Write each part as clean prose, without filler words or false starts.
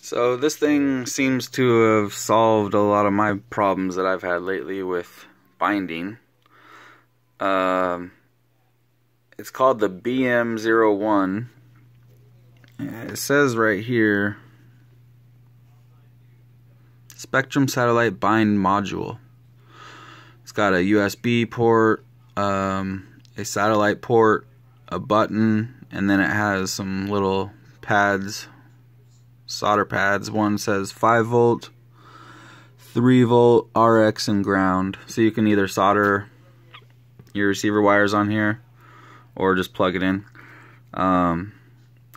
So this thing seems to have solved a lot of my problems that I've had lately with binding. It's called the Bm01. It says right here, Spektrum Satellite Bind Module. It's got a USB port, a satellite port, a button, and then it has some little pads, solder pads. One says 5 volt, 3 volt, RX, and ground. So you can either solder your receiver wires on here or just plug it in. And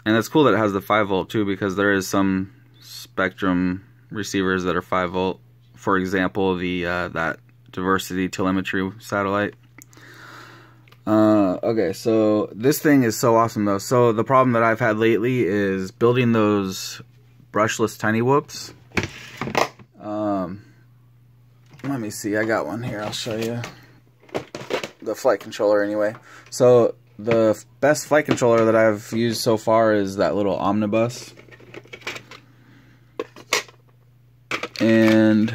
it's cool that it has the 5 volt too, because there is some Spektrum receivers that are 5 volt. For example, the that diversity telemetry satellite. Okay, so this thing is so awesome though. So the problem that I've had lately is building those brushless tiny whoops. Let me see, I got one here, I'll show you. The flight controller anyway. So the best flight controller that I've used so far is that little omnibus. And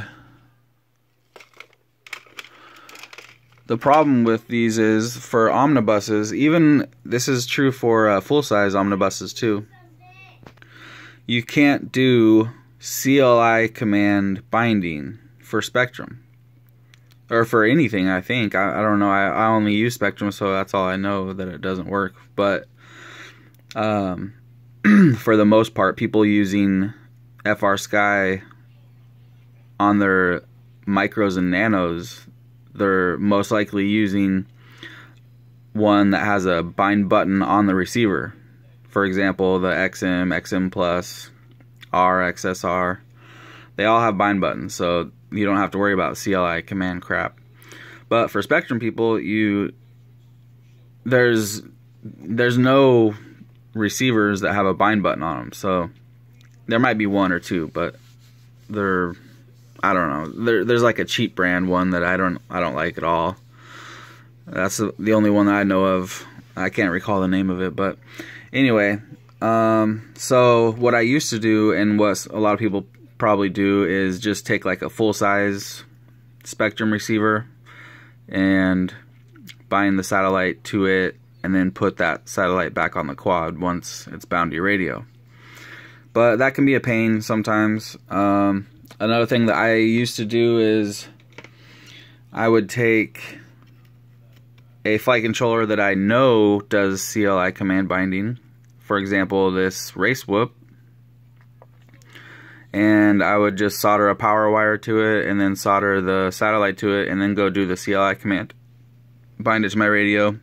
the problem with these is, for omnibuses, even this is true for full-size omnibuses too, you can't do CLI command binding for Spektrum. Or for anything, I think. I don't know. I only use Spektrum, so that's all I know, that it doesn't work. But for the most part, people using FR Sky on their micros and nanos, they're most likely using one that has a bind button on the receiver. For example, the XM, XM Plus, R, XSR, they all have bind buttons, so you don't have to worry about CLI command crap. But for Spektrum people, there's no receivers that have a bind button on them. So there might be one or two, but I don't know. There's like a cheap brand one that I don't like at all. That's the only one that I know of. I can't recall the name of it, but anyway. So what I used to do, and what a lot of people probably do, is just take like a full-size Spektrum receiver and bind the satellite to it, and then put that satellite back on the quad once it's bound to your radio. But that can be a pain sometimes. Another thing that I used to do is I would take a flight controller that I know does CLI command binding, for example this race whoop, and I would just solder a power wire to it, and then solder the satellite to it, and then go do the CLI command, bind it to my radio,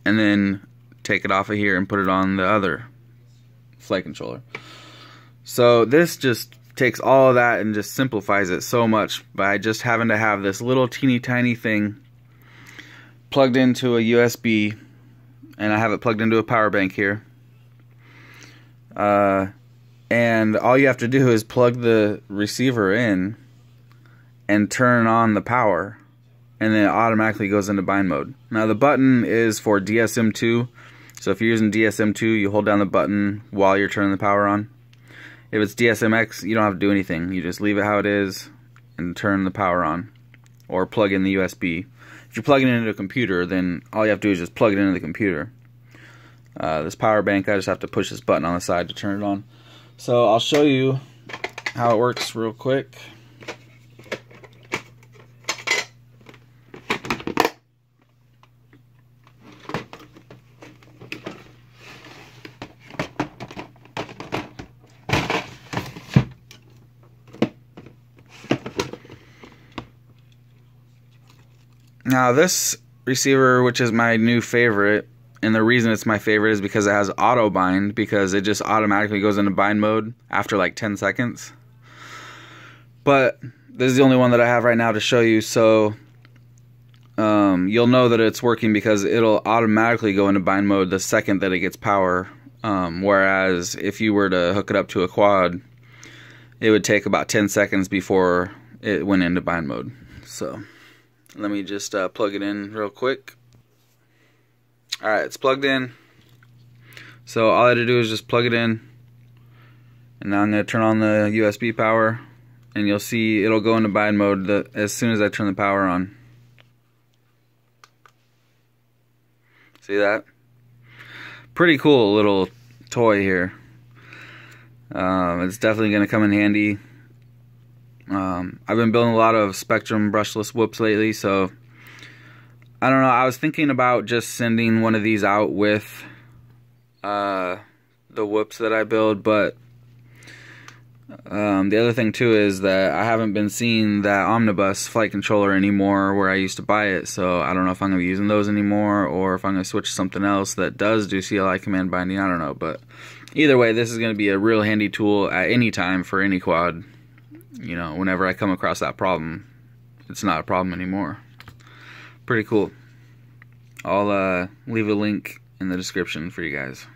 and then take it off of here and put it on the other flight controller. So this just takes all of that and just simplifies it so much by just having to have this little teeny tiny thing plugged into a USB, and I have it plugged into a power bank here. And all you have to do is plug the receiver in and turn on the power, and then it automatically goes into bind mode. Now the button is for DSM2, so if you're using DSM2, you hold down the button while you're turning the power on. If it's DSMX, you don't have to do anything. You just leave it how it is and turn the power on, or plug in the USB. If you're plugging it into a computer, then all you have to do is just plug it into the computer. This power bank, I just have to push this button on the side to turn it on. So I'll show you how it works real quick. Now this receiver, which is my new favorite, and the reason it's my favorite is because it has auto bind, because it just automatically goes into bind mode after like 10 seconds. But this is the only one that I have right now to show you, so you'll know that it's working because it'll automatically go into bind mode the second that it gets power. Whereas if you were to hook it up to a quad, it would take about 10 seconds before it went into bind mode. So let me just plug it in real quick. Alright, it's plugged in. So all I had to do is just plug it in, And now I'm going to turn on the USB power, and you'll see it'll go into bind mode as soon as I turn the power on. See that? Pretty cool little toy here. It's definitely going to come in handy. I've been building a lot of Spektrum brushless whoops lately, so I don't know. I was thinking about just sending one of these out with the whoops that I build, but the other thing too is that I haven't been seeing that omnibus flight controller anymore where I used to buy it, so I don't know if I'm going to be using those anymore or if I'm going to switch to something else that does do CLI command binding. I don't know, but either way, this is going to be a real handy tool at any time for any quad. You know, whenever I come across that problem, it's not a problem anymore. Pretty cool. I'll leave a link in the description for you guys.